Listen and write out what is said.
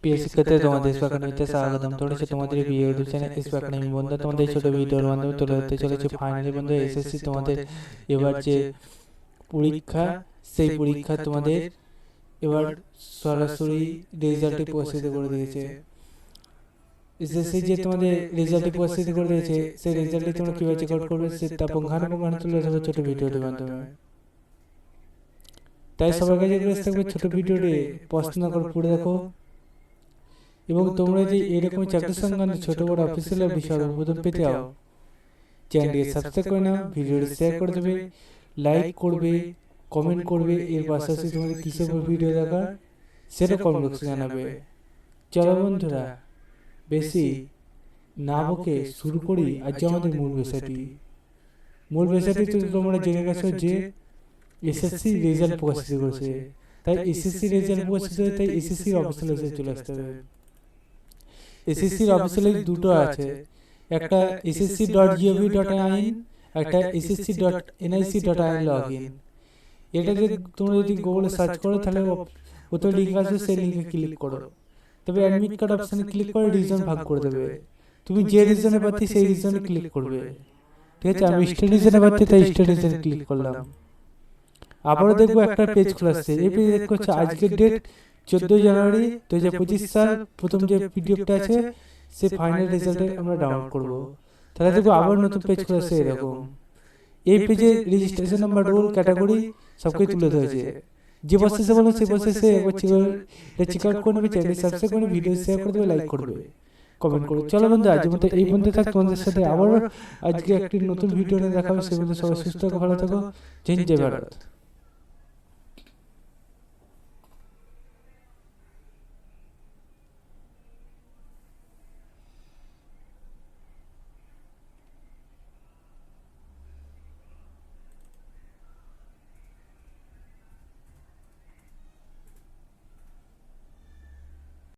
প্রিয় শিক্ষার্থী, তোমাদের স্বাগতম স্বাগতম। চলেছে তোমাদের প্রিয় ইউটিউব চ্যানেল স্পার্ক নাইন। বন্ধু, তোমাদের ছোট ভিডিওর মাধ্যমে তুলে ধরতে চলেছে ফাইনালি বন্ধু এসএসসি তোমাদের এবার যে পরীক্ষা, সেই পরীক্ষা তোমাদের এবার সরাসরি রেজাল্টে প্রকাশিত করে দিয়েছে। এসএসসি যে তোমাদের রেজাল্টে প্রকাশিত করে দিয়েছে, সেই রেজাল্টে তোমরা কিভাবে চেক আউট করবে সেটা পুঙ্খানুপুঙ্খানু তুলে ধরবে ছোট ভিডিওটির মাধ্যমে। তাই সবার কাছে রিকোয়েস্ট থাকবে ছোট ভিডিওটি পছন্দ না করে পড়ে দেখো, এবং তোমরা যে এরকম চাকরি সংক্রান্ত ছোট বড় অফিসিয়াল বিষয় সর্বপ্রথম পেতে চাও, চ্যানেলটিকে সাবস্ক্রাইব করে নাও, ভিডিওটি শেয়ার করে দেবে, লাইক করবে, কমেন্ট করবে। এর পাশাপাশি তোমাদের কিসের উপর ভিডিও দেখার সেটা কমেন্ট বক্সে জানাবে। চলো বন্ধুরা, বেশি না বকে শুরু করি আজ আমাদের মূল বিষয়টি। তো তোমরা জেনে গেছো যে এসএসসি রেজাল্ট প্রকাশিত করেছে। তাই এসএসসি রেজাল্ট প্রকাশিত হয়ে তাই এসএসসির অফিসিয়াল ওয়েবসাইটে চলে আসতে হবে। এসএসসির অফিসিয়াল দুটো আছে, একটা ssc.gov.in, একটা ssc.nic.in লগইন। এটাতে তোমরা যদি গুগলে সার্চ করো তাহলে প্রথমে লিঙ্ক আসবে, সেই লিঙ্কে ক্লিক করো। তবে অ্যাডমিট কার্ড অপশানে ক্লিক করে রিজন ভাগ করে দেবে। তুমি যে রিজনে পাচ্ছি সেই রিজনে ক্লিক করবে। ঠিক আছে, আমি স্টেট রিজনে পাচ্ছি তাই স্টেট রিজনে ক্লিক করলাম। আবারও দেখবো একটা পেজ খোলা আসছে। এই পেজে দেখতে হচ্ছে আজকের ডেট 14 জানুয়ারি 2025 সাল। প্রথম যে পিডিএফটা আছে সে ফাইনাল রেজাল্টে আমরা ডাউনলোড করব। তাহলে দেখবো আবার নতুন পেজ খোলা আসছে এরকম। এই পেজে রেজিস্ট্রেশন নাম্বার, রোল, ক্যাটাগরি সবকিছু তুলে ধরেছে। যে প্রসেসে বলবো সেই প্রসেসে একবার চেক আউট করে নেবে। চ্যানেল সাবস্ক্রাইব করে ভিডিও শেয়ার করে দেবে, লাইক করবে, কমেন্ট করবে। চলো বন্ধু, আজকের মতো এই বন্ধু থাক। তোমাদের সাথে আবারও আজকে একটি নতুন ভিডিও নিয়ে দেখা হবে। সে বন্ধু সবাই সুস্থ থাকো, ভালো থাকো। জয় হিন্দ, জয় ভারত।